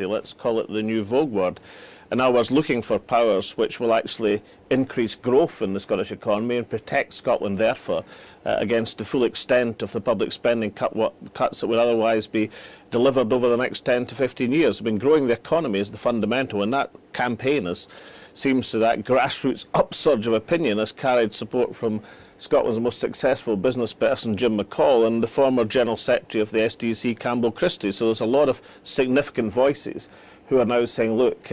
prosperity, let's call it the new vogue word. In other words, looking for powers which will actually increase growth in the Scottish economy and protect Scotland, therefore, against the full extent of the public spending cuts that would otherwise be delivered over the next 10 to 15 years. I mean, growing the economy is the fundamental, and that campaign seems to that grassroots upsurge of opinion has carried support from Scotland's most successful business person, Jim McCall, and the former General Secretary of the SDC, Campbell Christie. So there's a lot of significant voices who are now saying, look,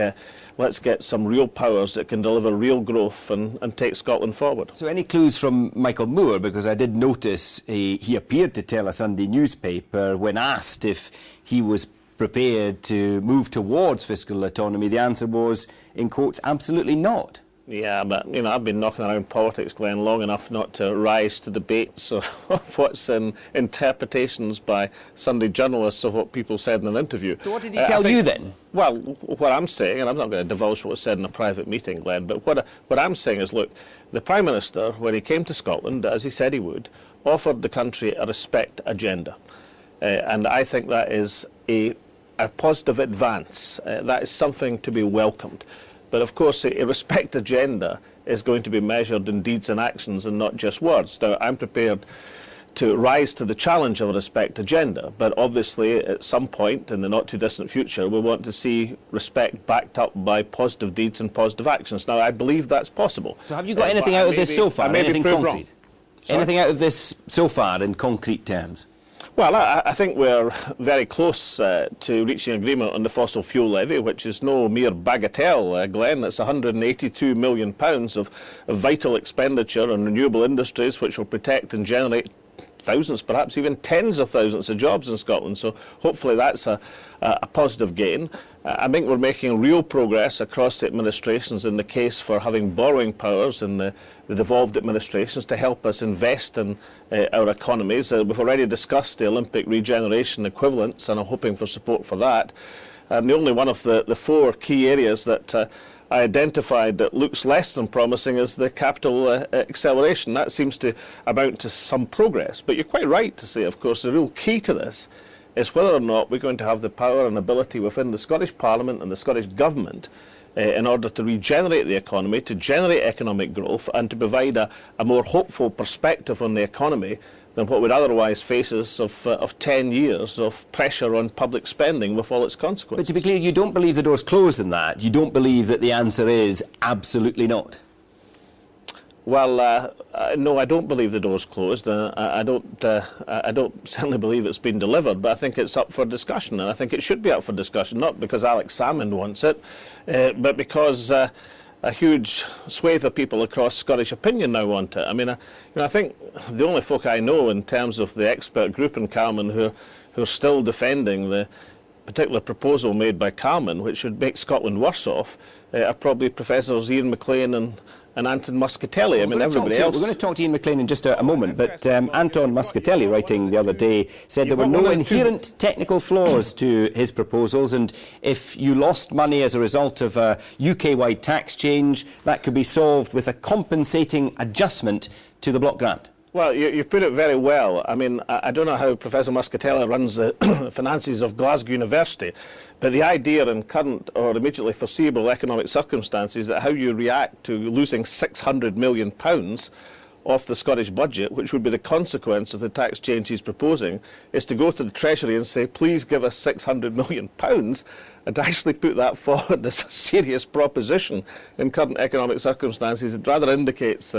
let's get some real powers that can deliver real growth and take Scotland forward. So any clues from Michael Moore? Because I did notice he appeared to tell a Sunday newspaper when asked if he was prepared to move towards fiscal autonomy, the answer was, in quotes, absolutely not. Yeah, but, you know, I've been knocking around politics, Glenn, long enough not to rise to debates of what's in interpretations by Sunday journalists of what people said in an interview. So what did he tell you then? Well, what I'm saying, and I'm not going to divulge what was said in a private meeting, Glenn, but what I'm saying is, look, the Prime Minister, when he came to Scotland, as he said he would, offered the country a respect agenda. And I think that is a positive advance. That is something to be welcomed. But of course, a respect agenda is going to be measured in deeds and actions and not just words. Now, I'm prepared to rise to the challenge of a respect agenda, but obviously at some point in the not too distant future we want to see respect backed up by positive deeds and positive actions. Now, I believe that's possible. So have you got anything out of this so far? Anything concrete? Anything out of this so far in concrete terms? Well, I think we're very close to reaching agreement on the fossil fuel levy, which is no mere bagatelle, Glenn. It's £182 million of vital expenditure on renewable industries which will protect and generate thousands, perhaps even tens of thousands of jobs in Scotland. So hopefully that's a positive gain. I think we're making real progress across the administrations in the case for having borrowing powers in the devolved administrations to help us invest in our economies. We've already discussed the Olympic regeneration equivalents, and I'm hoping for support for that. And the only one of the four key areas that I identified that looks less than promising is the capital acceleration. That seems to amount to some progress. But you're quite right to say, of course, the real key to this is whether or not we're going to have the power and ability within the Scottish Parliament and the Scottish Government in order to regenerate the economy, to generate economic growth, and to provide a more hopeful perspective on the economy than what would otherwise face us of 10 years of pressure on public spending with all its consequences. But to be clear, you don't believe the door's closed in that? You don't believe that the answer is absolutely not? Well, no, I don't believe the door's closed. I don't certainly believe it's been delivered, but I think it's up for discussion, and I think it should be up for discussion, not because Alex Salmond wants it, but because a huge swathe of people across Scottish opinion now want it. I mean, I think the only folk I know in terms of the expert group in Calman who are still defending the particular proposal made by Calman, which would make Scotland worse off, are probably Professors Ian McLean and Anton Muscatelli. I mean, everybody else. We're going to talk to Ian McLean in just a moment, but Anton Muscatelli, writing the other day, said there were no inherent technical flaws to his proposals, and if you lost money as a result of a UK-wide tax change, that could be solved with a compensating adjustment to the block grant. Well, you've put it very well. I mean, I don't know how Professor Muscatelli runs the finances of Glasgow University, but the idea in current or immediately foreseeable economic circumstances that how you react to losing £600 million off the Scottish budget, which would be the consequence of the tax change he's proposing, is to go to the Treasury and say, please give us £600 million, and to actually put that forward as a serious proposition in current economic circumstances. It rather indicates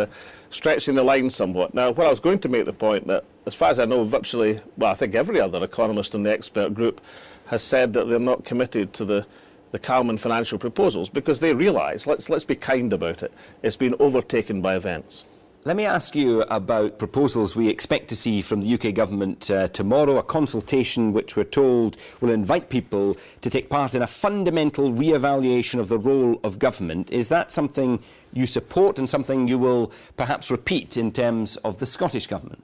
stretching the line somewhat. Now, what I was going to make the point that, as far as I know, virtually, well, I think every other economist in the expert group has said that they're not committed to the Calman financial proposals because they realise, let's be kind about it, it's been overtaken by events. Let me ask you about proposals we expect to see from the UK government tomorrow, a consultation which we're told will invite people to take part in a fundamental re-evaluation of the role of government. Is that something you support and something you will perhaps repeat in terms of the Scottish government?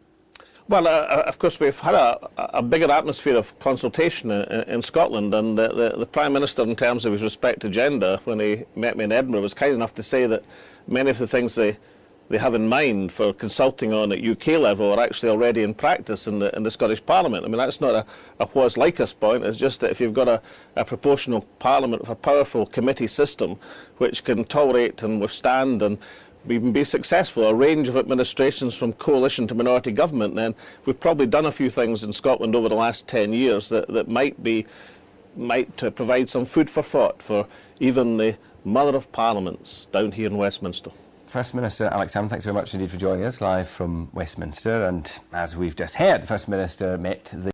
Well, of course, we've had a bigger atmosphere of consultation in Scotland, and the Prime Minister, in terms of his respect agenda, when he met me in Edinburgh, was kind enough to say that many of the things they they have in mind for consulting on at UK level are actually already in practice in the Scottish Parliament. I mean, that's not a what's like us point. It's just that if you've got a proportional Parliament with a powerful committee system which can tolerate and withstand and even be successful, a range of administrations from coalition to minority government, then we've probably done a few things in Scotland over the last 10 years that might provide some food for thought for even the mother of parliaments down here in Westminster. First Minister Alex Salmond, thanks very much indeed for joining us live from Westminster. And as we've just heard, the First Minister met the